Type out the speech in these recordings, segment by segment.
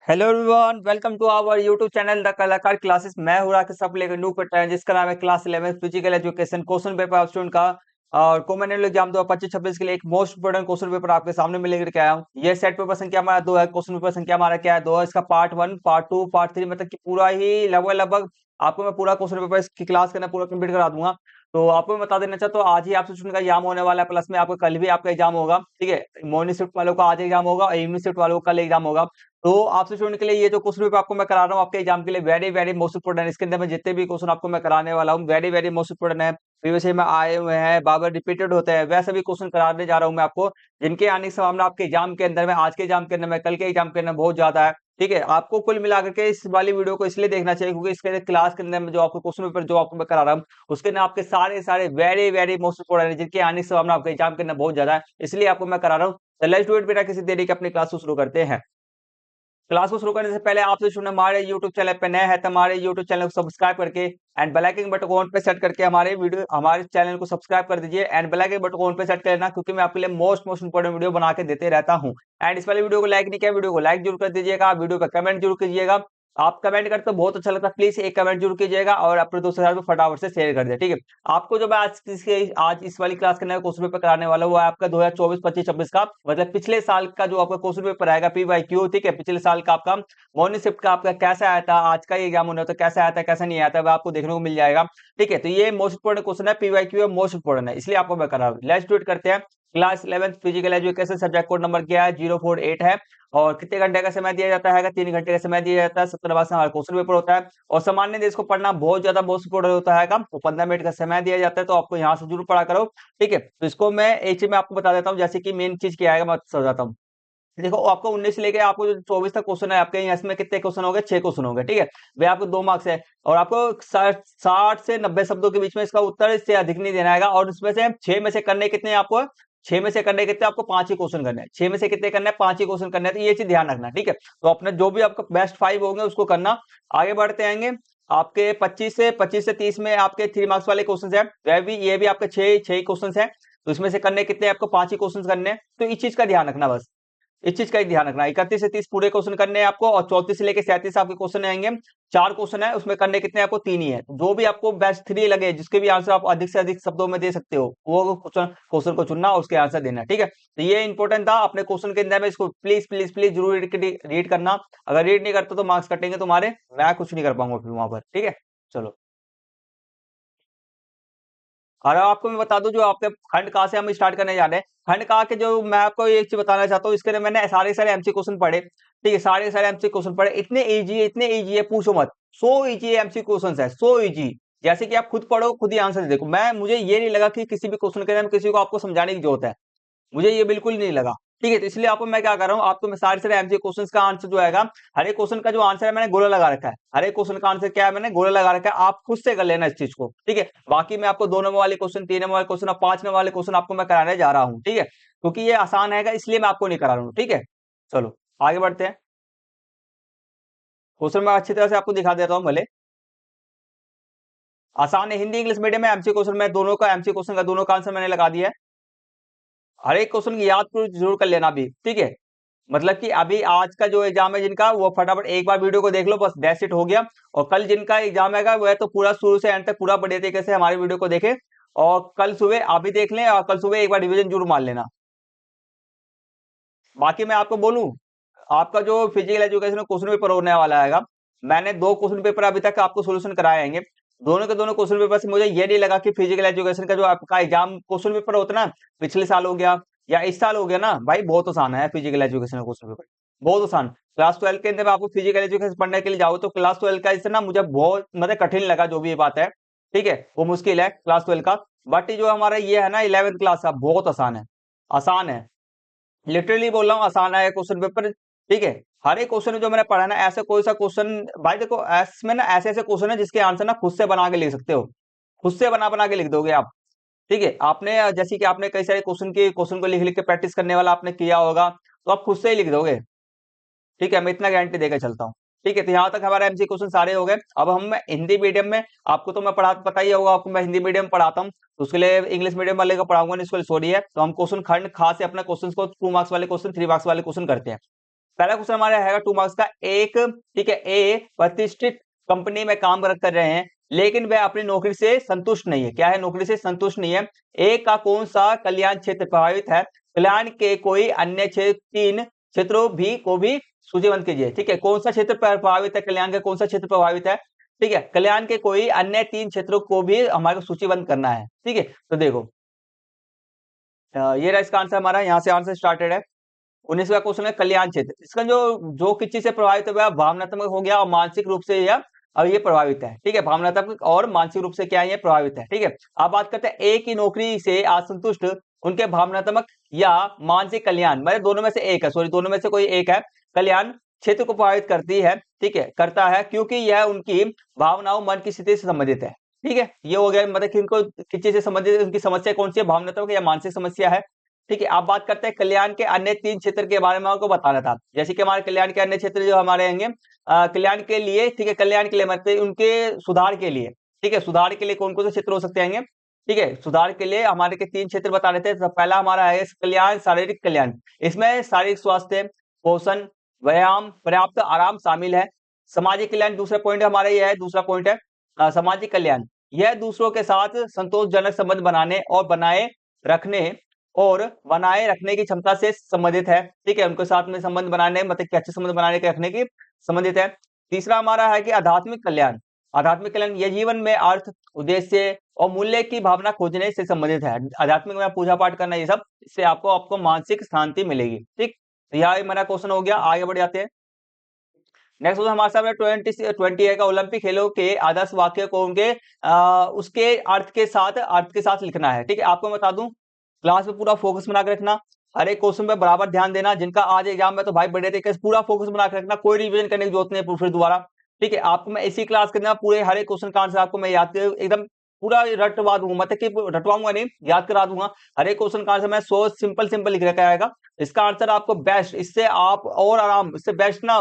Hello everyone, welcome to our YouTube channel the Kalakar classes. मैं हूं राकेश, सब लेकर न्यू पेपर है जिसका नाम है class 11 physical education question paper of student का। और कॉमन एग्जाम 2025-26 के लिए एक मोस्ट इंपोर्टेंट क्वेश्चन पेपर आपके सामने में लेकर के आया हूं। ये सेट पेपर संख्या हमारा 2 है, क्वेश्चन पेपर संख्या हमारा क्या है 2 है। इसका पार्ट 1, पार्ट 2, पार्ट 3 मतलब कि पूरा ही लगभग लगभग आपको मैं पूरा क्वेश्चन पेपर इसकी क्लास करना पूरा कंप्लीट करा दूंगा। तो आपको मैं बता देना चाहता हूँ, आज ही आपसे स्टूडेंट का एग्जाम होने वाला है, प्लस में आपका कल भी आपका एग्जाम होगा। ठीक है, मॉर्निंग शिफ्ट वालों का आज एग्जाम होगा और इवनिंग शिफ्ट वालों का कल एग्जाम होगा। तो आपसे स्टूडेंट के लिए ये जो क्वेश्चन पेपर आपको मैं करा रहा हूँ आपके एग्जाम के लिए वेरी वेरी मोस्ट इंपोर्टेंट है। इसके अंदर में जितने भी क्वेश्चन आपको मैं कराने वाला हूँ वेरी वेरी मोस्ट इंपोर्टेंट है, प्रीवियस में आए हुए हैं, बार बार रिपीटेड होते हैं, वैसे भी क्वेश्चन कराने जा रहा हूँ मैं आपको, जिनके आने की संभावना आपके एग्जाम के अंदर में, आज के एग्जाम के अंदर में, कल के एग्जाम के अंदर बहुत ज्यादा है। ठीक है, आपको कुल मिलाकर के इस वाली वीडियो को इसलिए देखना चाहिए क्योंकि इसके क्लास के अंदर में जो आपको क्वेश्चन पेपर जो आपको मैं करा रहा हूँ उसके अंदर आपके सारे सारे वेरी वेरी मोस्ट इंपोर्टेंट है, जिनके आने की संभावना आपके एग्जाम के अंदर बहुत ज्यादा है, इसलिए आपको मैं करा रहा हूँ। तो लेट्स डू इट, बेटा किसी देरी के अपनी क्लास को शुरू करते हैं। क्लास को शुरू करने से पहले आपसे सुनना, हमारे YouTube चैनल पे नए हैं तो हमारे YouTube चैनल को सब्सक्राइब करके एंड बेल आइकन बटन को ऑन पे सेट करके हमारे चैनल को सब्सक्राइब कर दीजिए एंड बेल आइकन बटन को ऑन पे सेट कर लेना, क्योंकि मैं आपके लिए मोस्ट मोस्ट इंपोर्टेंट वीडियो बना के देते रहता हूं। एंड इस वाली वीडियो को लाइक नहीं किया, वीडियो को लाइक जरूर कर दीजिएगा, वीडियो पर कमेंट जरूर कीजिएगा। आप कमेंट करते तो बहुत अच्छा लगता है, प्लीज एक कमेंट जरूर कीजिएगा और अपने दोस्तों के साथ भी फटाफट से शेयर कर दे। ठीक है, आपको जो मैं आज इस वाली क्लास के अंदर क्वेश्चन पेपर कराने वाला हूं वो है आपका 2024-25-26 का, मतलब पिछले साल का जो आपका क्वेश्चन पेपर आएगा PYQ। ठीक है, पिछले साल का आपका मॉर्निंग शिफ्ट का आपका कैसा आया था, आज का एग्जाम होने तो कैसा आया था कैसा नहीं आया था, वह आपको देखने को मिल जाएगा। ठीक है, तो ये मोस्ट इंपोर्टेंट क्वेश्चन है, PYQ मोस्ट इंपोर्टेंट है, इसलिए आपको मैं करा रहा हूं। लेट्स डू इट करते हैं। Class 11 physical education, subject code number क्या है 048 है। और कितने घंटे का समय दिया जाता है 3 घंटे का समय दिया जाता है। 17 मार्क्स का हमारा क्वेश्चन पेपर होता है और सामान्य देश को पढ़ना बहुत ज्यादा मोस्ट इंपोर्टेंट होता है। तो 15 मिनट का समय दिया जाता है, तो आपको यहाँ से जरूर पढ़ा करो। ठीक है, तो इसको मैं एक चीज में आपको बता देता हूँ, जैसे कि मेन चीज क्या आएगा मैं समझाता हूँ। देखो, आपको 19 से लेके आपको जो 24 तक क्वेश्चन है आपके यहाँ, इसमें कितने क्वेश्चन हो गए 6 क्वेश्चन हो गए। ठीक है, वे आपको 2 मार्क्स है और आपको 60 से 90 शब्दों के बीच में इसका उत्तर, इससे अधिक नहीं देना है। और इसमें से 6 में से करने कितने हैं आपको, 6 में से करने कितने आपको 5 ही क्वेश्चन करने हैं। 6 में से कितने करने हैं 5 ही क्वेश्चन करने हैं, तो ये चीज ध्यान रखना। ठीक है, तो अपने जो भी आपका बेस्ट 5 होंगे उसको करना। आगे बढ़ते आएंगे, आपके 25 से 30 में आपके 3 मार्क्स वाले क्वेश्चन है, वह भी ये भी आपके 6 ही क्वेश्चन है। तो इसमें से करने कितने आपको 5 ही क्वेश्चन करने हैं, तो इस चीज का ध्यान रखना बस। इस चीज का एक ध्यान रखना, 31 से 30 पूरे क्वेश्चन करने हैं आपको और 34 से लेकर 37 आपके क्वेश्चन आएंगे। 4 क्वेश्चन है, उसमें करने कितने आपको 3 ही है। जो भी आपको बेस्ट 3 लगे, जिसके भी आंसर आप अधिक से अधिक शब्दों में दे सकते हो, वो क्वेश्चन को चुनना और उसके आंसर देना। ठीक है, तो ये इंपॉर्टेंट था अपने क्वेश्चन के अंदर में, इसको प्लीज प्लीज प्लीज जरूर रीड करना। अगर रीड नहीं करते तो मार्क्स कटेंगे तुम्हारे, मैं कुछ नहीं कर पाऊंगा फिर वहां पर। ठीक है, चलो। और आपको मैं बता दूं, जो आपके खंड का से हम स्टार्ट करने जा रहे हैं, खंड का के जो मैं आपको एक चीज बताना चाहता हूँ, इसके अंदर मैंने सारे सारे एमसी क्वेश्चन पढ़े। ठीक है, सारे सारे एमसी क्वेश्चन पढ़े, इतने इजी है पूछो मत। सो इजी एमसी क्वेश्चन है, सो इजी। जैसे कि आप खुद पढ़ो खुद ही आंसर देखो। मुझे ये नहीं लगा कि किसी भी क्वेश्चन के अंदर किसी को आपको समझाने की जरूरत है, मुझे ये बिल्कुल नहीं लगा। ठीक है, तो इसलिए आपको मैं क्या कर रहा हूँ, आपको मैं सारे सारे एमसी क्वेश्चंस का आंसर जो आएगा, हर एक क्वेश्चन का जो आंसर है मैंने गोला लगा रखा है। हर एक क्वेश्चन का आंसर क्या है, मैंने गोला लगा रखा है, आप खुद से कर लेना इस चीज को। ठीक है, बाकी मैं आपको 2 नंबर वाले क्वेश्चन, 3 नंबर वाले क्वेश्चन और 5 नंबर वाले क्वेश्चन आपको मैं कराने जा रहा हूँ। ठीक है, क्योंकि ये आसान है इसलिए मैं आपको नहीं करा रहा हूँ। ठीक है, चलो आगे बढ़ते हैं। क्वेश्चन मैं अच्छी तरह से आपको दिखा देता हूँ भले। आसान है, हिंदी इंग्लिश मीडियम में एमसी क्वेश्चन में दोनों का, एमसी क्वेश्चन का दोनों का आंसर मैंने लगा दिया है। हर एक क्वेश्चन की याद जरूर कर लेना अभी। ठीक है, मतलब कि अभी आज का जो एग्जाम है जिनका, वो फटाफट एक बार वीडियो को देख लो बस, दैट्स इट हो गया। और कल जिनका एग्जाम है वो है तो पूरा शुरू से एंड तक पूरा बढ़िया तरीके से हमारी वीडियो को देखें। और कल सुबह अभी देख लें और कल सुबह एक बार रिवीजन जरूर मार लेना। बाकी मैं आपको बोलूं, आपका जो फिजिकल एजुकेशन क्वेश्चन पेपर होने वाला है, मैंने 2 क्वेश्चन पेपर अभी तक आपको सोल्यूशन कराए हैं। दोनों के दोनों क्वेश्चन पेपर से मुझे ये नहीं लगा कि फिजिकल एजुकेशन का जो आपका एग्जाम क्वेश्चन पेपर होता है ना, पिछले साल हो गया या इस साल हो गया ना भाई, बहुत आसान है फिजिकल एजुकेशन का क्वेश्चन पेपर, बहुत आसान। क्लास 12 के अंदर आपको फिजिकल एजुकेशन पढ़ने के लिए जाओ तो क्लास 12 का इससे ना मुझे बहुत मतलब कठिन लगा, जो भी ये बात है। ठीक है, वो मुश्किल है क्लास 12 का। बट ये जो हमारा ये है ना 11th क्लास का, बहुत आसान है, आसान है, लिटरली बोल रहा हूँ, आसान है क्वेश्चन पेपर। ठीक है, हर एक क्वेश्चन जो मैंने पढ़ा ना, ऐसे कोई सा क्वेश्चन भाई देखो, इसमें ना ऐसे ऐसे क्वेश्चन है जिसके आंसर ना खुद से बना के लिख सकते हो, खुद से बना बना के लिख दोगे आप। ठीक है, आपने जैसे कि आपने कई सारे क्वेश्चन को लिख लिख के प्रैक्टिस करने वाला आपने किया होगा, तो आप खुद से ही लिख दोगे। ठीक है, मैं इतना गारंटी देकर चलता हूँ। ठीक है, तो यहाँ तक हमारे एमसी क्वेश्चन सारे हो गए। अब हम हिंदी मीडियम में, आपको तो मैं पता ही होगा, आपको मैं हिंदी मीडियम पढ़ाता हूँ, तो उसके लिए इंग्लिश मीडियम वाले को पढ़ाऊंगा नहीं, इसके लिए सॉरी है। तो हम क्वेश्चन खंड खास से अपने क्वेश्चन को 2 मार्क्स वाले क्वेश्चन, 3 मार्क्स वाले क्वेश्चन करते हैं। पहला क्वेश्चन हमारा है 2 मार्क्स का। एक, ठीक है, ए प्रतिष्ठित कंपनी में काम कर रहे हैं, लेकिन वह अपनी नौकरी से संतुष्ट नहीं है। क्या है? नौकरी से संतुष्ट नहीं है। ए का कौन सा कल्याण क्षेत्र प्रभावित है? कल्याण के कोई अन्य तीन क्षेत्रों को भी सूचीबद्ध कीजिए। ठीक है, कौन सा क्षेत्र प्रभावित है? कल्याण का कौन सा क्षेत्र प्रभावित है? ठीक है, कल्याण के कोई अन्य 3 क्षेत्रों को भी हमारे को सूचीबद्ध करना है। ठीक है, तो देखो ये रहा इसका आंसर हमारा, यहाँ से आंसर स्टार्टेड है। 19वां क्वेश्चन है कल्याण क्षेत्र। इसका जो किस चीज से प्रभावित है, वह भावनात्मक हो गया और मानसिक रूप से यह अब ये प्रभावित है। ठीक है, भावनात्मक और मानसिक रूप से क्या है? ये प्रभावित है। ठीक है, अब बात करते हैं ए की नौकरी से असंतुष्ट, उनके भावनात्मक या मानसिक कल्याण, मतलब दोनों में से एक है, सॉरी दोनों में से कोई एक है, कल्याण क्षेत्र को प्रभावित करती है। ठीक है, करता है, क्योंकि यह उनकी भावनाओं, मन की स्थिति से संबंधित है। ठीक है, ये हो गया, मतलब कि इनको किस चीज से संबंधित, उनकी समस्या कौन सी है? भावनात्मक या मानसिक समस्या है। ठीक है, आप बात करते हैं कल्याण के अन्य 3 क्षेत्र के बारे में आपको बताना था। जैसे कि हमारे कल्याण के अन्य क्षेत्र जो हमारे होंगे कल्याण के लिए, ठीक है, कल्याण के लिए मतलब उनके सुधार के लिए। ठीक है, सुधार के लिए कौन कौन से क्षेत्र हो सकते हैं? ठीक है, सुधार के लिए हमारे के 3 क्षेत्र बता रहे थे। तो पहला हमारा है कल्याण, शारीरिक कल्याण। इसमें शारीरिक स्वास्थ्य, पोषण, व्यायाम, पर्याप्त आराम शामिल है। सामाजिक कल्याण दूसरा पॉइंट हमारा ये है, दूसरा पॉइंट है सामाजिक कल्याण। यह दूसरों के साथ संतोषजनक संबंध रखने और बनाए रखने की क्षमता से संबंधित है। ठीक है, उनके साथ में संबंध बनाने, मतलब कि अच्छे संबंध बनाने के रखने की संबंधित है। तीसरा हमारा है कि आध्यात्मिक कल्याण। आध्यात्मिक कल्याण यह जीवन में अर्थ, उद्देश्य और मूल्य की भावना खोजने से संबंधित है। आध्यात्मिक में पूजा पाठ करना, ये सब, इससे आपको मानसिक शांति मिलेगी। ठीक, तो यह मेरा क्वेश्चन हो गया। आगे बढ़ जाते हैं। नेक्स्ट क्वेश्चन हमारे सामने 20 है का ओलंपिक खेलों के आदर्श वाक्य को उसके अर्थ के साथ लिखना है। ठीक है, आपको बता दूं, क्लास में पूरा फोकस बना के रखना, हर एक क्वेश्चन पे बराबर ध्यान देना। जिनका आज एग्जाम में तो भाई बड़े तरीके से पूरा फोकस बना के रखना, कोई रिवीजन करने की जरूरत नहीं फिर दोबारा। ठीक है, आपको मैं इसी क्लास के अंदर पूरे हर एक क्वेश्चन का आंसर आपको मैं याद एकदम पूरा रटवा दूंगा, मतलब कि रटवाऊंगा नहीं, याद करा दूंगा। हर एक क्वेश्चन का आंसर मैं सो सिंपल सिंपल लिख रखा आएगा। इसका आंसर आपको बेस्ट, इससे आप और आराम, इससे बेस्ट ना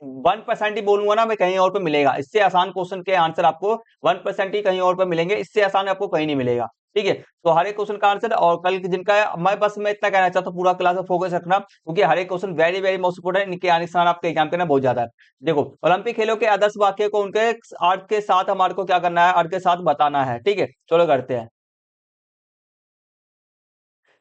1% ही बोलूंगा ना मैं, कहीं और पे मिलेगा। इससे आसान क्वेश्चन के आंसर आपको 1% ही कहीं और पे मिलेंगे, इससे आसान आपको कहीं नहीं मिलेगा। ठीक है, तो हर एक क्वेश्चन का आंसर, और कल जिनका मैं इतना कहना चाहता हूँ, पूरा क्लास में फोकस रखना, क्योंकि हर एक question very very most important, इनके आने से आपके एग्जाम करना बहुत ज्यादा है। देखो, ओलंपिक खेलों के आदर्श वाक्य को उनके अर्थ के साथ हमारे को क्या करना है? अर्थ के साथ बताना है। ठीक है, चलो करते हैं।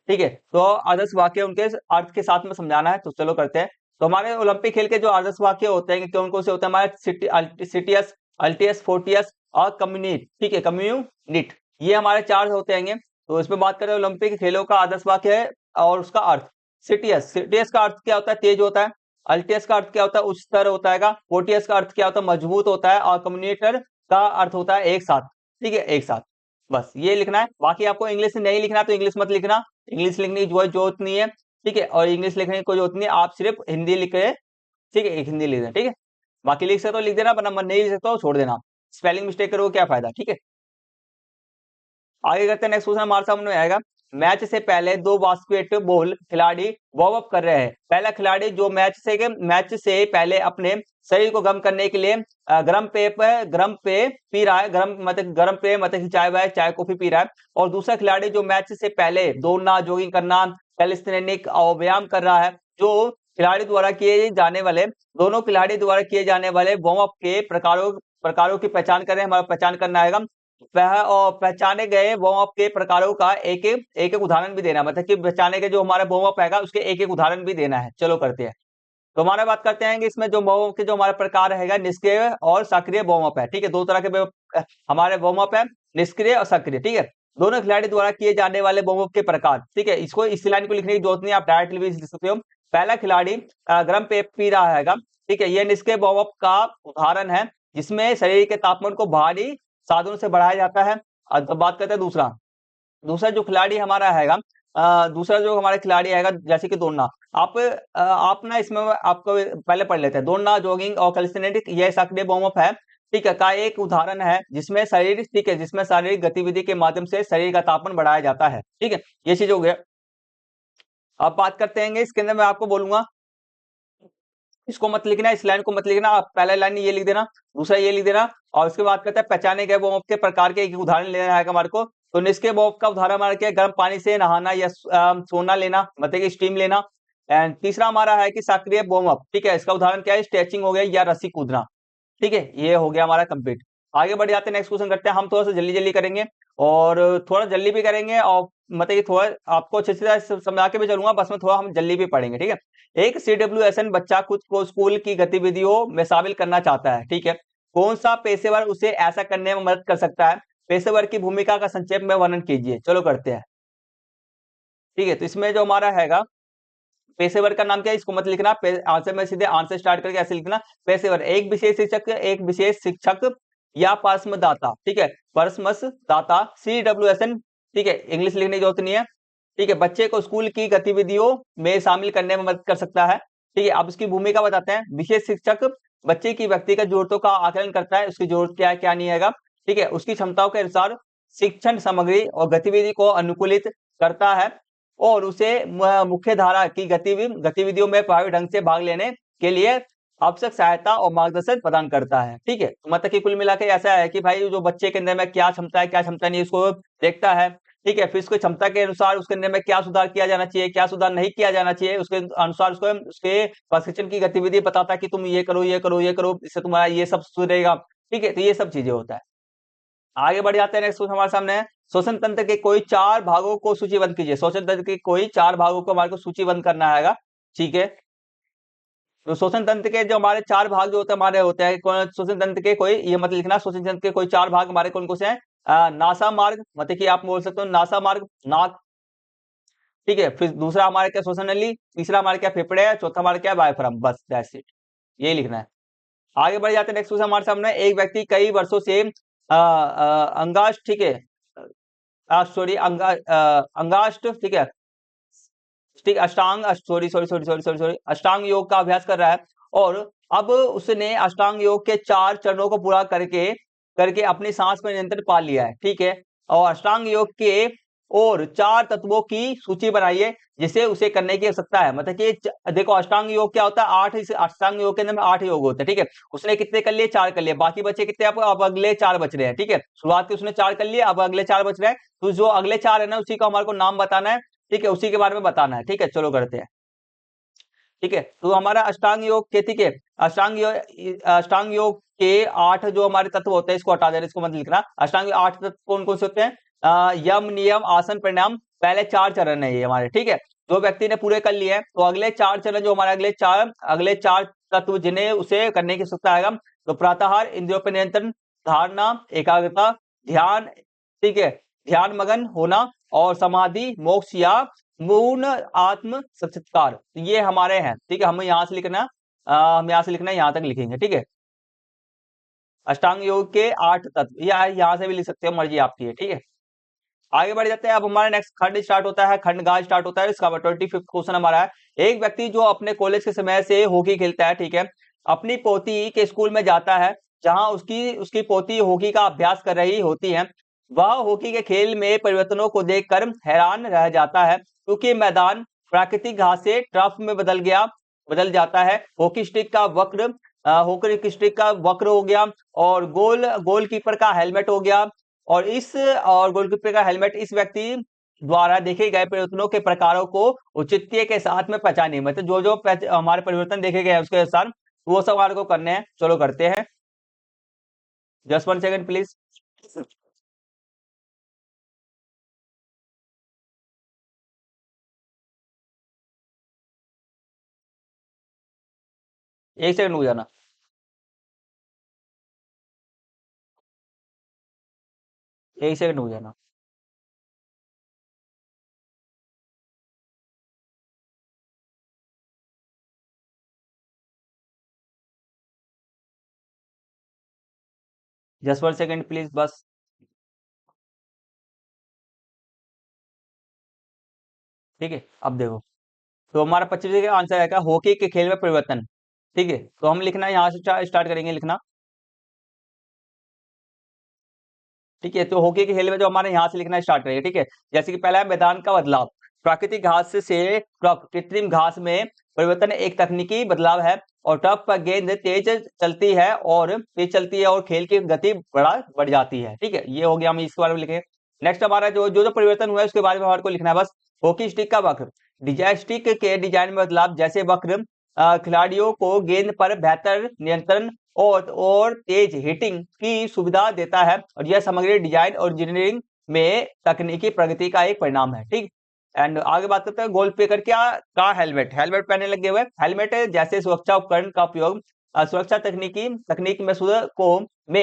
ठीक है, तो आदर्श वाक्य उनके अर्थ के साथ में समझाना है, तो चलो करते हैं। तो हमारे ओलंपिक खेल के जो आदर्श वाक्य होते हैं, कौन कौन से होते हैं हमारे? सिटियस, अल्टियस, फोर्टियस और कम्युनिट। ठीक है, कम्युनिट, ये हमारे 4 होते हैं। तो इसमें बात करें ओलंपिक खेलों का आदर्श वाक्य है और उसका अर्थ। सिटियस, सिटियस का अर्थ क्या होता है? तेज होता है। अल्टियस का अर्थ क्या होता है? उच्च स्तर होता है। फोर्टियस का अर्थ क्या होता है? मजबूत होता है। और कम्युनिटर का अर्थ होता है एक साथ। ठीक है, एक साथ, बस ये लिखना है। बाकी आपको इंग्लिश नहीं लिखना तो इंग्लिश मत लिखना, इंग्लिश लिखने की कोई जरूरत नहीं है। ठीक है, और इंग्लिश लिखने की कोई जरूरत नहीं है, आप सिर्फ हिंदी लिखे। ठीक है, एक हिंदी लिख देना। ठीक है, बाकी लिख सकते हो लिख देना, वरना नहीं लिख सकते हो छोड़ देना। स्पेलिंग मिस्टेक करो क्या फायदा? ठीक है, आगे करते हैं। नेक्स्ट क्वेश्चन हमारे सामने आएगा। मैच से पहले 2 बास्केटबॉल खिलाड़ी वार्म अप कर रहे हैं। पहला खिलाड़ी जो मैच से पहले अपने शरीर को गर्म करने के लिए गर्म पे पी रहा है, गर्म पे मतलब कि चाय कॉफी पी रहा है। और दूसरा खिलाड़ी जो मैच से पहले दौड़ना, जॉगिंग करना, कैलिस्थेनिक और व्यायाम कर रहा है। जो खिलाड़ी द्वारा किए जाने वाले दोनों खिलाड़ी द्वारा किए जाने वाले वार्म अप के प्रकारों की पहचान करें। हमारा पहचान करना है, वह और पहचाने गए वार्म अप के प्रकारों का एक उदाहरण भी देना, मतलब कि पहचाने गए जो हमारे वार्म अप आएगा उसके एक उदाहरण भी देना है। चलो करते हैं। तो हमारा बात करते हैं कि इसमें जो वार्म अप के जो हमारे प्रकार है, निष्क्रिय और सक्रिय वार्म अप है। ठीक है, 2 तरह के हमारे वार्म अप है, निष्क्रिय और सक्रिय। ठीक है, दोनों खिलाड़ी द्वारा किए जाने वाले वार्म अप के प्रकार। ठीक है, इसको इस लाइन को लिखने की जरूरत नहीं, आप डायरेक्टली भी लिख सकते हो। पहला खिलाड़ी गर्म पेय पी रहा है। ठीक है, यह निष्क्रिय वार्म अप का उदाहरण है, जिसमें शरीर के तापमान को बाहरी साधनों से बढ़ाया जाता है। तो बात करते हैं दूसरा दूसरा जो खिलाड़ी हमारा हैगा दूसरा जो हमारा खिलाड़ी आएगा, जैसे कि दौड़ना। आप ना इसमें आपको पहले पढ़ लेते हैं। दौड़ना, जॉगिंग और कैलिस्थेनिक यह सक्रिय वार्म अप है। ठीक है, का एक उदाहरण है जिसमें जिसमें शारीरिक गतिविधि के माध्यम से शरीर का तापमान बढ़ाया जाता है। ठीक है, ये चीज हो गया। अब बात करते हैं इसके अंदर मैं आपको बोलूंगा, इसको मत लिखना, इस लाइन को मत लिखना, आप पहला लाइन ये लिख देना, दूसरा ये लिख देना। और उसके बाद कहते हैं पहचाने गए वार्म अप के प्रकार के एक उदाहरण लेना है हमारे को। तो निष्क्रिय वार्म अप का उदाहरण हमारे क्या? गर्म पानी से नहाना या सोना लेना, मतलब कि स्टीम लेना। एंड तीसरा हमारा है कि सक्रिय वार्म अप, ठीक है, इसका उदाहरण क्या है, स्ट्रेचिंग हो गया या रस्सी कूदना, ठीक है, ये हो गया हमारा कंप्लीट। आगे बढ़ जाते हैं, नेक्स्ट क्वेश्चन करते हैं। हम थोड़ा सा जल्दी जल्दी करेंगे और थोड़ा जल्दी भी करेंगे, और मतलब कि थोड़ा आपको अच्छे से समझा के भी चलूंगा, बस में थोड़ा हम जल्दी भी पढ़ेंगे, ठीक है। एक CWSN बच्चा खुद को स्कूल की गतिविधियों में शामिल करना चाहता है, ठीक है, कौन सा पेशेवर उसे ऐसा करने में मदद कर सकता है? पेशेवर की भूमिका का संक्षेप में वर्णन कीजिए। चलो करते हैं, ठीक है। तो इसमें जो हमारा हैगा, पेशेवर का नाम क्या है, इसको मत लिखना, आंसर में सीधे आंसर स्टार्ट करके ऐसे लिखना, पेशेवर एक विशेष शिक्षक या परामर्शदाता, ठीक है, परामर्शदाता, CWSN, ठीक है, इंग्लिश लिखने की जरूरत नहीं है, ठीक है, बच्चे को स्कूल की गतिविधियों में शामिल करने में मदद कर सकता है, ठीक है। अब उसकी भूमिका बताते हैं। विशेष शिक्षक बच्चे की व्यक्तिगत जरूरतों का आकलन करता है, उसकी जरूरत क्या है क्या नहीं है, ठीक है, उसकी क्षमताओं के अनुसार शिक्षण सामग्री और गतिविधि को अनुकूलित करता है और उसे मुख्य धारा की गतिविधियों में प्रभावी ढंग से भाग लेने के लिए आवश्यक सहायता और मार्गदर्शन प्रदान करता है, ठीक है। मतलब कि कुल मिलाकर ऐसा है कि भाई जो बच्चे के अंदर में क्या क्षमता है क्या क्षमता नहीं है, उसको देखता है, ठीक है, फिर उसकी क्षमता के अनुसार उसके अंदर में क्या सुधार किया जाना चाहिए, क्या सुधार नहीं किया जाना चाहिए, उसके अनुसार उसको उसके प्रशिक्षण की गतिविधि बताता है कि तुम ये करो ये करो ये करो, इससे तुम्हारा ये सब सुधरेगा, ठीक है। तो ये सब चीजें होता है। आगे बढ़ जाते हैं, नेक्स्ट क्वेश्चन हमारे सामने है, श्वसन तंत्र के कोई 4 भागों को सूचीबद्ध कीजिए। श्वसन तंत्र के कोई 4 भागों को हमारे को सूचीबद्ध करना है, ठीक है। तो श्वसन तंत्र के जो हमारे 4 भाग जो होते हैं हमारे होते हैं, श्वसन तंत्र के कोई, ये मत लिखना, श्वसन तंत्र के कोई 4 भाग हमारे कौन कौन से हैं? नासा मार्ग, मतलब कि आप बोल सकते हो नासा मार्ग, नाक, ठीक है। फिर दूसरा हमारे क्या श्वसन नली, तीसरा हमारे क्या फेफड़े है, चौथा हमारे क्या डायफ्राम, बस दैट्स इट, यही लिखना है। आगे बढ़ जाते हैं, नेक्स्ट क्वेश्चन हमारे सामने, एक व्यक्ति कई वर्षों से अंगाष्ट, ठीक है, सॉरी अंगाष्ट, ठीक है, ठीक, अष्टांग, sorry sorry sorry sorry sorry sorry अष्टांग योग का अभ्यास कर रहा है, और अब उसने अष्टांग योग के 4 चरणों को पूरा करके करके अपनी सांस पर नियंत्रण पा लिया है, ठीक है। और अष्टांग योग के और 4 तत्वों की सूची बनाइए जिसे उसे करने की आवश्यकता है। मतलब कि देखो अष्टांग योग क्या होता है, 8, इस अष्टांग योग के अंदर में 8 योग होते हैं, ठीक है। उसने कितने कर लिए, 4 कर लिए, बाकी बचे कितने, अब अगले 4 बच रहे हैं, ठीक है। शुरुआत के उसने 4 कर लिए, अब अगले 4 बच रहे हैं, तो जो अगले 4 है ना उसी को हमारे को नाम बताना है, ठीक है, उसी के बारे में बताना है, ठीक है। चलो करते हैं, ठीक है। तो हमारा अष्टांग योग के, ठीक है, अष्टांग योग के 8 जो हमारे तत्व होते हैं, इसको हटा देना, इसको मत लिखना। अष्टांग योग 8 तत्व कौन कौन से होते हैं? यम, नियम, आसन, प्राणायाम, पहले 4 चरण है ये हमारे, ठीक है। जो व्यक्ति ने पूरे कर लिए हैं, तो अगले 4 चरण जो हमारे अगले चार तत्व जिन्हें उसे करने की आवश्यकता है, तो प्रातःहार, इंद्रियों पर नियंत्रण, धारणा, एकाग्रता, ध्यान, ठीक है, ध्यान मगन होना, और समाधि, मोक्ष या पूर्ण आत्म साक्षात्कार, ये हमारे हैं, ठीक है। हम यहाँ से लिखना, हम यहाँ से लिखना, यहाँ तक लिखेंगे, ठीक है। अष्टांग योग के 8 तत्व, या यहाँ से भी लिख सकते हो, मर्जी आपकी है, ठीक है। आगे बढ़ जाते हैं। अब हमारा नेक्स्ट खंड स्टार्ट होता है, खंड गा स्टार्ट होता है, इसका 25th क्वेश्चन हमारा है, एक व्यक्ति जो अपने कॉलेज के समय से हॉकी खेलता है, ठीक है, अपनी पोती के स्कूल में जाता है जहां उसकी उसकी पोती हॉकी का अभ्यास कर रही होती है। वह हॉकी के खेल में परिवर्तनों को देखकर हैरान रह जाता है, क्योंकि मैदान प्राकृतिक घास से टर्फ में बदल जाता है। हॉकी स्टिक का वक्र हो गया, और गोलकीपर का हेलमेट हो गया, और गोलकीपर का हेलमेट इस व्यक्ति द्वारा देखे गए परिवर्तनों के प्रकारों को औचित्य के साथ में पहचानिए। मतलब जो जो हमारे परिवर्तन देखे गए हैं उसके अनुसार वो सब हमारे को करने हैं। चलो करते हैं, जस्ट 1 सेकंड प्लीज। 1 सेकंड हो जाना। 1 सेकंड हो जाना। जस्ट 1 सेकंड प्लीज, बस। ठीक है, अब देखो, तो हमारा 25 का आंसर आएगा हॉकी के खेल में परिवर्तन, ठीक है। तो हम लिखना यहाँ से स्टार्ट करेंगे लिखना, ठीक है। तो हॉकी के खेल में जो हमारे यहाँ से लिखना स्टार्ट करेंगे, ठीक है। जैसे कि पहला है मैदान का बदलाव, प्राकृतिक घास से टर्फ कृत्रिम घास में परिवर्तन एक तकनीकी बदलाव है, और टर्फ पर गेंद तेज चलती है और खेल की गति बढ़ जाती है, ठीक है। ये हो गया, हम इसके बारे में लिखे। नेक्स्ट हमारा जो जो जो परिवर्तन हुआ है उसके बारे में हमारे को लिखना है बस। हॉकी स्टिक का वक्र, डिजास्टिक के डिजाइन में बदलाव, जैसे वक्र, खिलाड़ियों को गेंद पर बेहतर नियंत्रण और तेज हिटिंग की सुविधा देता है, और यह सामग्री डिजाइन और इंजीनियरिंग में तकनीकी प्रगति का एक परिणाम है। ठीक। एंड आगे बात करते हैं गोल पेकर क्या का हेलमेट पहनने लगे हुए। हेलमेट जैसे सुरक्षा उपकरण का उपयोग सुरक्षा तकनीक में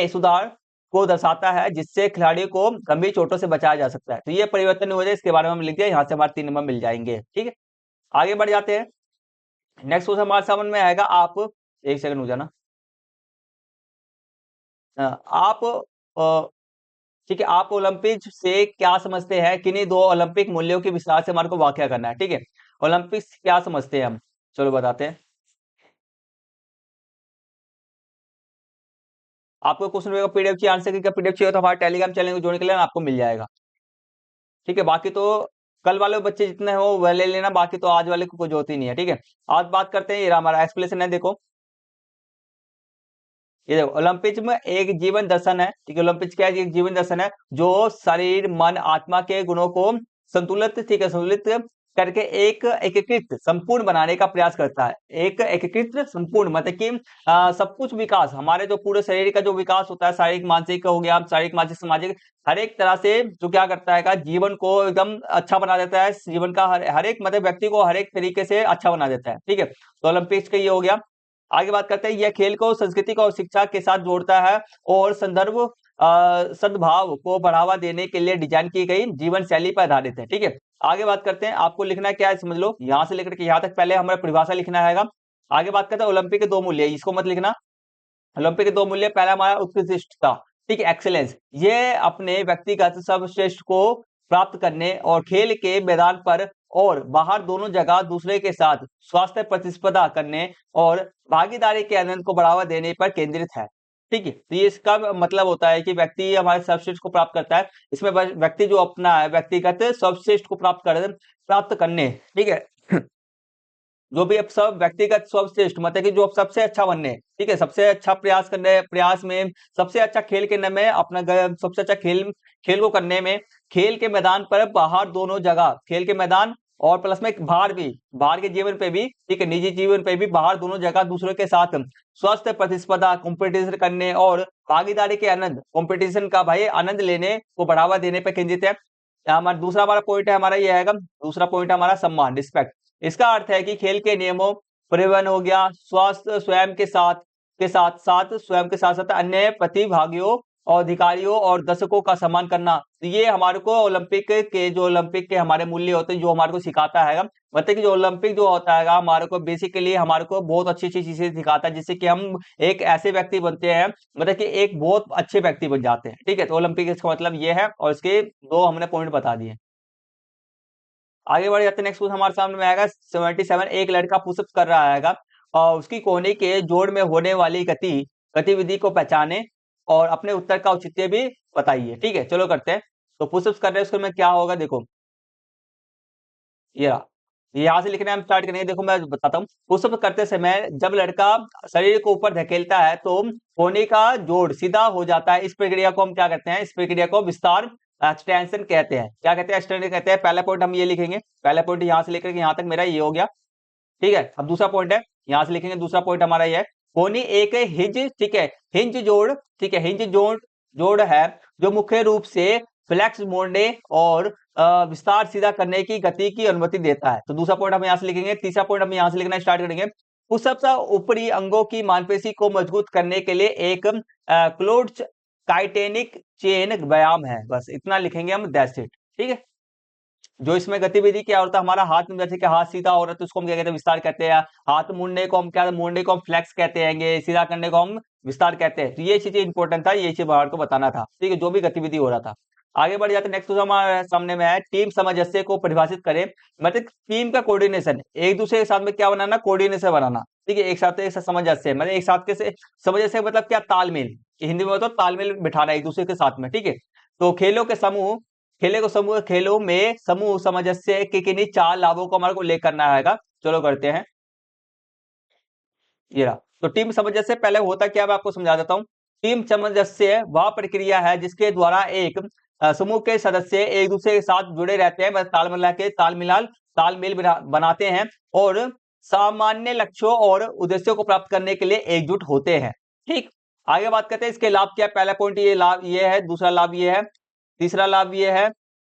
सुधार को दर्शाता है, जिससे खिलाड़ी को गंभीर चोटों से बचाया जा सकता है। तो ये परिवर्तन हुए थे, इसके बारे में हम लिख दिया, यहाँ से हमारे 3 नंबर मिल जाएंगे। ठीक है, आगे बढ़ जाते हैं। नेक्स्ट क्वेश्चन हमारे सामने में आएगा। आप एक सेकंड हो जाना। आप ठीक है, आप ओलंपिक से क्या समझते हैं? किन्हीं 2 ओलंपिक मूल्यों के विस्तार से हमारे को व्याख्या करना है। ठीक है, ओलंपिक्स क्या समझते हैं हम, चलो बताते हैं। आपको क्वेश्चन पेपर पीडीएफ चाहिए, आंसर की पीडीएफ चाहिए तो हमारे टेलीग्राम चैनल को जोड़ने के लिए आपको मिल जाएगा। ठीक है, बाकी तो कल वाले बच्चे जितने हो वह ले लेना, बाकी तो आज वाले को कोई जरूरत ही नहीं है। ठीक है, आज बात करते हैं, ये हमारा एक्सप्लेनेशन है। देखो ये देखो, ओलंपिक्स में एक जीवन दर्शन है। ठीक है, ओलंपिक्स क्या है? एक जीवन दर्शन है जो शरीर मन आत्मा के गुणों को संतुलित, ठीक है, संतुलित करके एक एकीकृत संपूर्ण बनाने का प्रयास करता है। एक एकीकृत संपूर्ण मतलब कि सब कुछ विकास, हमारे जो पूरे शरीर का जो विकास होता है, शारीरिक मानसिक हो गया, शारीरिक मानसिक सामाजिक, हर एक तरह से जो क्या करता है का जीवन को एकदम अच्छा बना देता है। जीवन का हर एक मतलब व्यक्ति को हर एक तरीके से अच्छा बना देता है। ठीक है, तो ओलंपिक्स का ये हो गया। आगे बात करते हैं, यह खेल को संस्कृति को और शिक्षा के साथ जोड़ता है और सद्भाव को बढ़ावा देने के लिए डिजाइन की गई जीवन शैली पर आधारित है। ठीक है, आगे बात करते हैं, आपको लिखना क्या है समझ लो, यहां से लेकर के यहां तक पहले हमारा परिभाषा लिखना है। आगे बात करते हैं ओलंपिक के 2 मूल्य, इसको मत लिखना। ओलंपिक के 2 मूल्य, पहला हमारा उत्कृष्टता, ठीक है, एक्सेलेंस, ये अपने व्यक्तिगत सर्वश्रेष्ठ को प्राप्त करने और खेल के मैदान पर और बाहर दोनों जगह दूसरे के साथ स्वास्थ्य प्रतिस्पर्धा करने और भागीदारी के आनंद को बढ़ावा देने पर केंद्रित है। ठीक है, तो ये इसका मतलब होता है कि व्यक्ति हमारे सर्वश्रेष्ठ को प्राप्त करता है। इसमें व्यक्ति जो अपना है व्यक्तिगत सर्वश्रेष्ठ को प्राप्त करने, ठीक है, जो भी अब सब व्यक्तिगत सर्वश्रेष्ठ मतलब कि जो अब सबसे अच्छा बनने, ठीक है, सबसे अच्छा प्रयास में सबसे अच्छा खेल करने में सबसे अच्छा खेल को करने में, खेल के मैदान पर बाहर दोनों जगह, खेल के मैदान और प्लस में बाहर के जीवन पे भी, ठीक है, निजी जीवन पे भी, बाहर दोनों जगह दूसरों के साथ स्वस्थ प्रतिस्पर्धा कंपटीशन करने और भागीदारी के आनंद, कंपटीशन का भाई आनंद लेने को बढ़ावा देने पर केंद्रित है। हमारा दूसरा हमारा पॉइंट है, हमारा ये है दूसरा पॉइंट हमारा सम्मान, रिस्पेक्ट। इसका अर्थ है कि खेल के नियमों, परिवहन हो गया, स्वास्थ्य स्वयं के साथ साथ अन्य प्रतिभागियों और अधिकारियों और दर्शकों का सम्मान करना। तो ये हमारे को ओलंपिक के हमारे मूल्य होते हैं, जो हमारे को सिखाता है। मतलब कि जो ओलंपिक जो होता है हमारे को बेसिकली हमारे को बहुत अच्छी अच्छी चीजें सिखाता है, जिससे कि हम एक ऐसे व्यक्ति बनते हैं, मतलब कि एक बहुत अच्छे व्यक्ति बन जाते हैं। ठीक है, तो ओलंपिक इसका मतलब ये है, और इसके 2 हमने पॉइंट बता दिए। आगे बढ़ जाते हैं, नेक्स्ट क्वेश्चन हमारे सामने में आएगा 77। एक लड़का पुशअप कर रहा है और उसकी कोहनी के जोड़ में होने वाली गतिविधि को पहचाने और अपने उत्तर का औचित्य भी बताइए। ठीक है, चलो करते हैं। तो पुशअप्स कर रहे हैं, उसको में क्या होगा, देखो ये रहा। यहाँ से लिखना हम स्टार्ट करेंगे। देखो मैं बताता हूँ, पुशअप करते समय जब लड़का शरीर को ऊपर धकेलता है तो कोहनी का जोड़ सीधा हो जाता है। इस प्रक्रिया को हम क्या कहते हैं? इस प्रक्रिया को विस्तार, एक्सटेंशन कहते हैं। क्या कहते हैं? एक्सटेंशन कहते हैं। पहला पॉइंट हम ये लिखेंगे, पहला पॉइंट यहाँ से लेकर के यहाँ तक मेरा ये हो गया। ठीक है, अब दूसरा पॉइंट है, यहाँ से लिखेंगे, दूसरा पॉइंट हमारा ये है, कोहनी एक हिंज, ठीक है, हिंज जोड़, ठीक है, हिंज जोड़ जोड़ है जो मुख्य रूप से फ्लेक्स मोड़ने और विस्तार सीधा करने की गति की अनुमति देता है। तो दूसरा पॉइंट हम यहाँ से लिखेंगे। तीसरा पॉइंट हम यहाँ से लिखना स्टार्ट करेंगे। पुशअप्स ऊपरी अंगों की मांसपेशी को मजबूत करने के लिए एक क्लोज्ड काइटेनिक चेन व्यायाम है। बस इतना लिखेंगे हम, दैट्स इट। ठीक है, जो इसमें गतिविधि क्या होता है, हमारा हाथ में जैसे कि हाथ सीधा हो रहा है तो उसको हम क्या कहते हैं? विस्तार कहते हैं। हाथ मुड़ने को हम क्या, मुड़ने को हम फ्लेक्स कहते हैं, सीधा करने को हम विस्तार कहते हैं। तो ये चीजें इंपॉर्टेंट था, ये चीज बाहर को बताना था। ठीक है, जो भी गतिविधि हो रहा था। आगे बढ़ जाते, नेक्स्ट हमारे सामने में है, टीम सामंजस्य को परिभाषित करें। मतलब टीम का कोऑर्डिनेशन, एक दूसरे के साथ में क्या बनाना? कोऑर्डिनेशन बनाना। ठीक है, एक साथ सामंजस्य, मतलब एक साथ के से सामंजस्य मतलब क्या? तालमेल। हिंदी में मतलब तालमेल बिठाना एक दूसरे के साथ में। ठीक है, तो खेलों में समूह सामंजस्य के किन्हीं 4 लाभों को हमारे को ले करना आएगा। चलो करते हैं, ये रहा। तो टीम सामंजस्य पहले होता क्या, मैं आपको समझा देता हूँ। टीम सामंजस्य वह प्रक्रिया है जिसके द्वारा एक समूह के सदस्य एक दूसरे के साथ जुड़े रहते हैं, बस तालमेल बनाते हैं और सामान्य लक्ष्यों और उद्देश्यों को प्राप्त करने के लिए एकजुट होते हैं। ठीक, आगे बात करते हैं इसके लाभ क्या है। पहला पॉइंट ये लाभ ये है, दूसरा लाभ ये है, तीसरा लाभ ये है,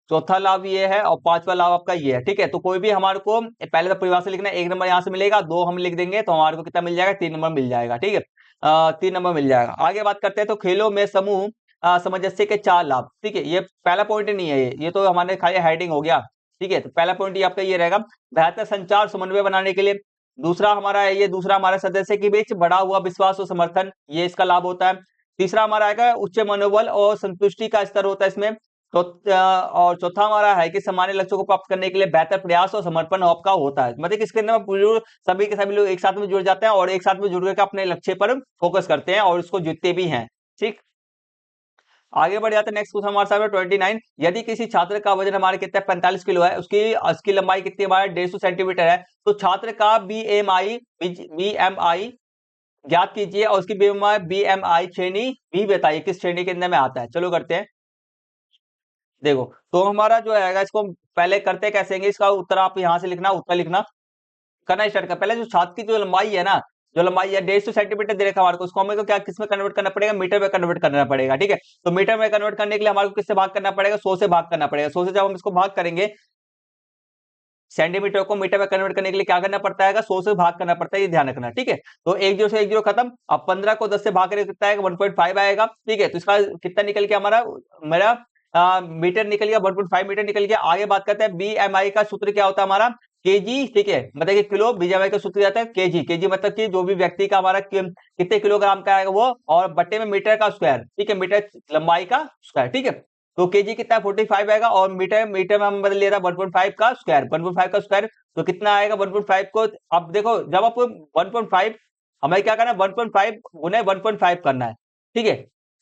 चौथा लाभ ये है और पांचवा लाभ आपका ये है। ठीक है, तो कोई भी हमारे को पहले तो परिभाषा लिखना है, 1 नंबर यहाँ से मिलेगा, 2 हम लिख देंगे तो हमारे को कितना मिल जाएगा, 3 नंबर मिल जाएगा। ठीक है, 3 नंबर मिल जाएगा। आगे बात करते हैं तो खेलों में समूह सामंजस्य के 4 लाभ। ठीक है, ये पहला पॉइंट नहीं है, ये तो हमारे खाली हेडिंग हो गया। ठीक है, तो पहला पॉइंट ये आपका ये रहेगा, बेहतर संचार समन्वय बनाने के लिए। दूसरा हमारा है ये, दूसरा हमारे सदस्य के बीच बढ़ा हुआ विश्वास और समर्थन, ये इसका लाभ होता है। तीसरा हमारा आएगा उच्च मनोबल और संतुष्टि का स्तर होता है इसमें। तो और चौथा हमारा है कि सामान्य लक्ष्यों को प्राप्त करने के लिए बेहतर प्रयास और समर्पण आपका होता है। मतलब किसके अंदर सभी के सभी लोग एक साथ में जुड़ जाते हैं और एक साथ में जुड़ करके अपने लक्ष्य पर फोकस करते हैं और उसको जीतते भी हैं। ठीक, आगे बढ़ जाते हैं। नेक्स्ट क्वेश्चन हमारे सामने 29, यदि किसी छात्र का वजन हमारे कितना 45 किलो है, उसकी लंबाई कितनी हमारे 150 सेंटीमीटर है, तो छात्र का बीएमआई ज्ञात कीजिए और उसकी बीएमआई श्रेणी भी बताइए, किस श्रेणी के अंदर में आता है। चलो करते हैं। देखो, तो हमारा जो है इसको पहले करते कैसे हैं, इसका उत्तर आप यहां से लिखना, उत्तर लिखना करना स्टार्ट कर। पहले जो छात्र की जो लंबाई है ना, जो लंबाई है 150 सेंटीमीटर दे रखा हमारे को, उसको हमें को क्या किसमें कन्वर्ट करना पड़ेगा, मीटर में कन्वर्ट करना पड़ेगा। ठीक है, तो मीटर में कन्वर्ट करने के लिए हमारे को किससे भाग करना पड़ेगा, 100 से भाग करना पड़ेगा। 100 से जब हम इसको भाग करेंगे, सेंटीमीटर को मीटर में कन्वर्ट करने के लिए क्या करना पड़ता है, 100 से भाग करना पड़ता है, ये ध्यान रखना। ठीक है, तो 1 0 से 1 0 खत्म। अब 15 को 10 से भाग करके कितना आएगा, 1.5 आएगा। ठीक है, तो इसका कितना निकल गया हमारा, मेरा मीटर निकल गया, 1.5 मीटर निकल गया। आगे बात करते हैं बीएमआई का सूत्र क्या होता है हमारा, केजी। ठीक है, मतलब कि किलो, बीएमआई का सूत्र जाता है केजी। केजी मतलब कि जो भी व्यक्ति का हमारा कितने किलोग्राम का आएगा वो, और बट्टे में मीटर का स्क्वायर। ठीक है, मीटर लंबाई का स्क्वायर। ठीक है, तो केजी कितना 45 आएगा और मीटर में हम बदल लिया था 1.5 का स्क्वायर। 1.5 का स्क्वायर तो कितना आएगा 1.5 को। अब देखो, जब आप 1.5 हमें क्या करना है, 1.5 गुने 1.5 करना है। ठीक है,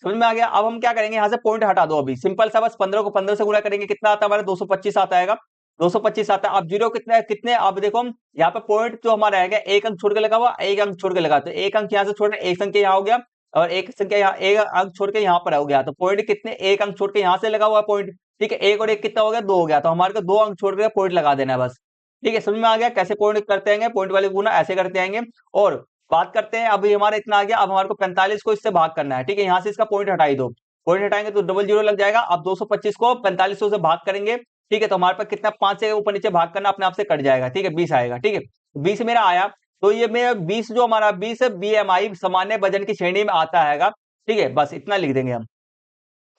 समझ में आ गया। अब हम क्या करेंगे, यहाँ से पॉइंट हटा दो अभी, सिंपल सा, बस 15 को 15 से गुणा करेंगे, कितना आता है हमारा 225 आता है, 225 आता है। अब जीरो कितने कितने, अब देखो यहाँ पे पॉइंट जो हमारा आएगा, एक अंक छोड़ के लगा हुआ, एक अंक छोड़ के लगा, तो एक अंक यहाँ से छोड़, एक संख्या यहाँ हो गया और एक संख्या यहाँ, एक अंक छोड़ के यहाँ पर हो गया, तो पॉइंट कितने, एक अंक छोड़ के यहाँ से लगा हुआ पॉइंट। ठीक है, एक और एक कितना हो गया, 2 हो गया, तो हमारे को 2 अंक छोड़ के पॉइंट लगा देना है बस। ठीक है, समझ में आ गया कैसे पॉइंट करते हैं, पॉइंट वाले गुना ऐसे करते आएंगे। और बात करते हैं, अभी हमारा इतना आ गया, अब हमारे को 45 को इससे भाग करना है। ठीक है, यहाँ से इसका पॉइंट हटाई दो, पॉइंट हटाएंगे तो डबल जीरो लग जाएगा। अब 225 को 4500 से भाग करेंगे। ठीक है, तो हमारे पास कितना, 5 से ऊपर नीचे भाग करना, अपने आप से कट जाएगा। ठीक है, 20 आएगा। ठीक है, 20 मेरा आया, तो ये मेरा 20 जो हमारा 20 बीएमआई सामान्य वजन की श्रेणी में आता है। ठीक है, बस इतना लिख देंगे हम,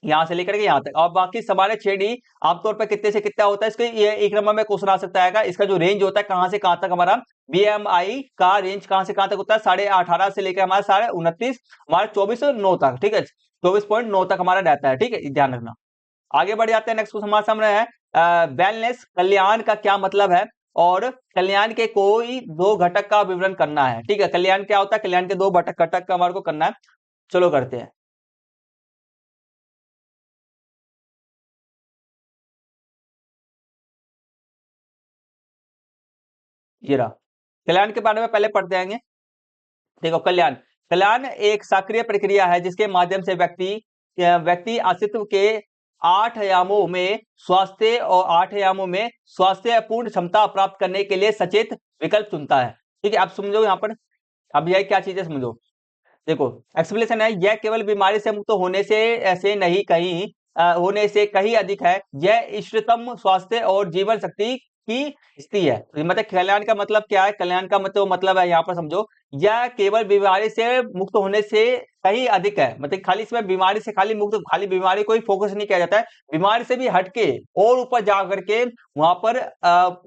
यहां से लेकर के यहां तक। और बाकी सामान्य श्रेणी आमतौर पर कितने से कितना होता है, इसके ये 1 नंबर में क्वेश्चन आ सकता है। इसका जो रेंज होता है कहां से कहां तक, हमारा बीएमआई का रेंज कहां से कहां तक होता है, 18.5 से लेकर हमारा 29.5, हमारा 24.9 तक। ठीक है, 24.9 तक हमारा रहता है। ठीक है, ध्यान रखना। आगे बढ़ जाते हैं। नेक्स्ट क्वेश्चन हमारे सामने है, वेलनेस कल्याण का क्या मतलब है, और कल्याण के कोई 2 घटक का विवरण करना है। ठीक है, कल्याण क्या होता है, कल्याण के 2 घटक का हमारे को करना है। चलो करते हैं। ये रहा, कल्याण के बारे में पहले पढ़ते आएंगे। देखो, कल्याण कल्याण एक सक्रिय प्रक्रिया है जिसके माध्यम से व्यक्ति अस्तित्व के 8 आयामों में स्वास्थ्य और 8 आयामों में स्वास्थ्य पूर्ण क्षमता प्राप्त करने के लिए सचेत विकल्प चुनता है। ठीक है, आप समझो यहाँ पर, अब यह क्या चीज है समझो। देखो, एक्सप्लेनेशन है, यह केवल बीमारी से मुक्त होने से ऐसे नहीं, कहीं होने से कहीं अधिक है। यह इष्टतम स्वास्थ्य और जीवन शक्ति की स्थिति है। तो मतलब कल्याण का मतलब क्या है, कल्याण का मतलब है, यहाँ पर समझो, यह केवल बीमारी से मुक्त होने से कहीं अधिक है। मतलब खाली इसमें बीमारी से खाली मुक्त, खाली बीमारी को ही फोकस नहीं किया जाता है, बीमारी से भी हटके और ऊपर जा करके वहां पर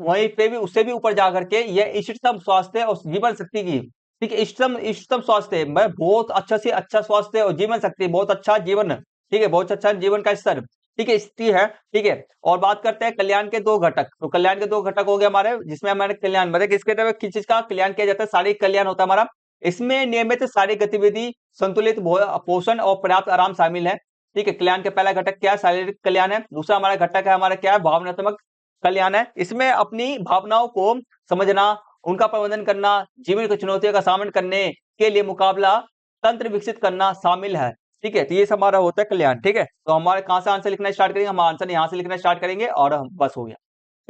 वहीं पे भी, उससे भी ऊपर जा करके यह इष्टतम स्वास्थ्य और जीवन शक्ति की, ठीक है, इष्टतम स्वास्थ्य, मैं बहुत अच्छा से अच्छा स्वास्थ्य और जीवन शक्ति, बहुत अच्छा जीवन। ठीक है, बहुत अच्छा जीवन का स्तर। ठीक है, स्थिति है। ठीक है, और बात करते हैं कल्याण के 2 घटक। तो कल्याण के 2 घटक हो गए हमारे, जिसमें हमारे कल्याण मतलब किसके तरफ किस चीज का कल्याण किया जाता है, शारीरिक कल्याण होता है हमारा। इसमें नियमित शारीरिक गतिविधि, संतुलित पोषण और पर्याप्त आराम शामिल है। ठीक है, कल्याण का पहला घटक क्या है, शारीरिक कल्याण है। दूसरा हमारा घटक है हमारा क्या है, भावनात्मक कल्याण है। इसमें अपनी भावनाओं को समझना, उनका प्रबंधन करना, जीवन की चुनौतियों का सामना करने के लिए मुकाबला तंत्र विकसित करना शामिल है। ठीक है, तो ये सब हमारा होता है कल्याण। ठीक है, तो हमारे कहाँ से आंसर लिखना स्टार्ट करेंगे, हम आंसर यहाँ से लिखना स्टार्ट करेंगे और हम बस हो गया।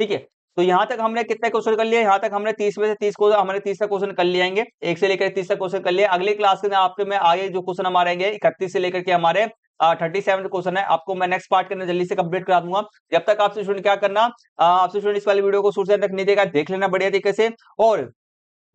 ठीक है, तो यहाँ तक हमने कितने क्वेश्चन कर लिए, यहाँ तक हमने 30 में से 30 क्वेश्चन, हमने 30 तक क्वेश्चन कर लिएंगे, 1 से लेकर 30 तक क्वेश्चन कर लिए। अगली क्लास के आपके में आगे जो क्वेश्चन हमारे आएंगे 31 से लेकर के हमारे 37 क्वेश्चन है, आपको मैं नेक्स्ट पार्ट के अंदर जल्दी से कंप्लीट करा दूंगा। जब तक आपसे स्टूडेंट क्या करना, आपसे स्टूडेंट इस वाली वीडियो को शुरू से अंत तक नहीं देगा, देख लेना बढ़िया तरीके से। और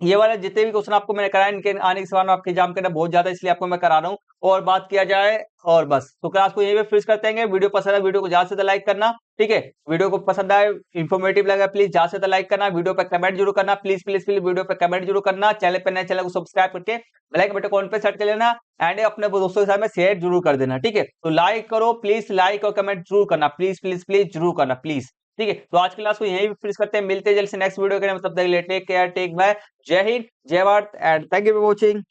ये वाला जितने भी क्वेश्चन आपको मैंने कराए, इनके आने के सवाल आपके एग्जाम के अंदर बहुत ज्यादा, इसलिए आपको मैं करा रहा हूँ। और बात किया जाए और बस, तो क्लास को यहीं पे फिनिश करते हैं। वीडियो पसंद है, वीडियो को ज्यादा से ज्यादा लाइक करना। ठीक है, वीडियो को पसंद आए, इन्फॉर्मेटिव लगा, प्लीज ज्यादा से ज्यादा लाइक करना, वीडियो पे कमेंट जरूर करना, प्लीज प्लीज प्लीज वीडियो पे कमेंट जरूर करना। चैनल पे नए, चैनल को सब्सक्राइब करके बेल आइकन बटन ऑन पे सेट कर लेना एंड अपने दोस्तों के साथ में शेयर जरूर कर देना। ठीक है, तो लाइक करो प्लीज, लाइक और कमेंट जरूर करना, प्लीज प्लीज प्लीज जरूर करना प्लीज। ठीक है, तो आज की क्लास को यहीं पे फिनिश करते हैं, मिलते हैं जल्द से नेक्स्ट वीडियो के, तब तक टेक केयर, टेक बाय, जय हिंद, जय Bharat and thank you for watching.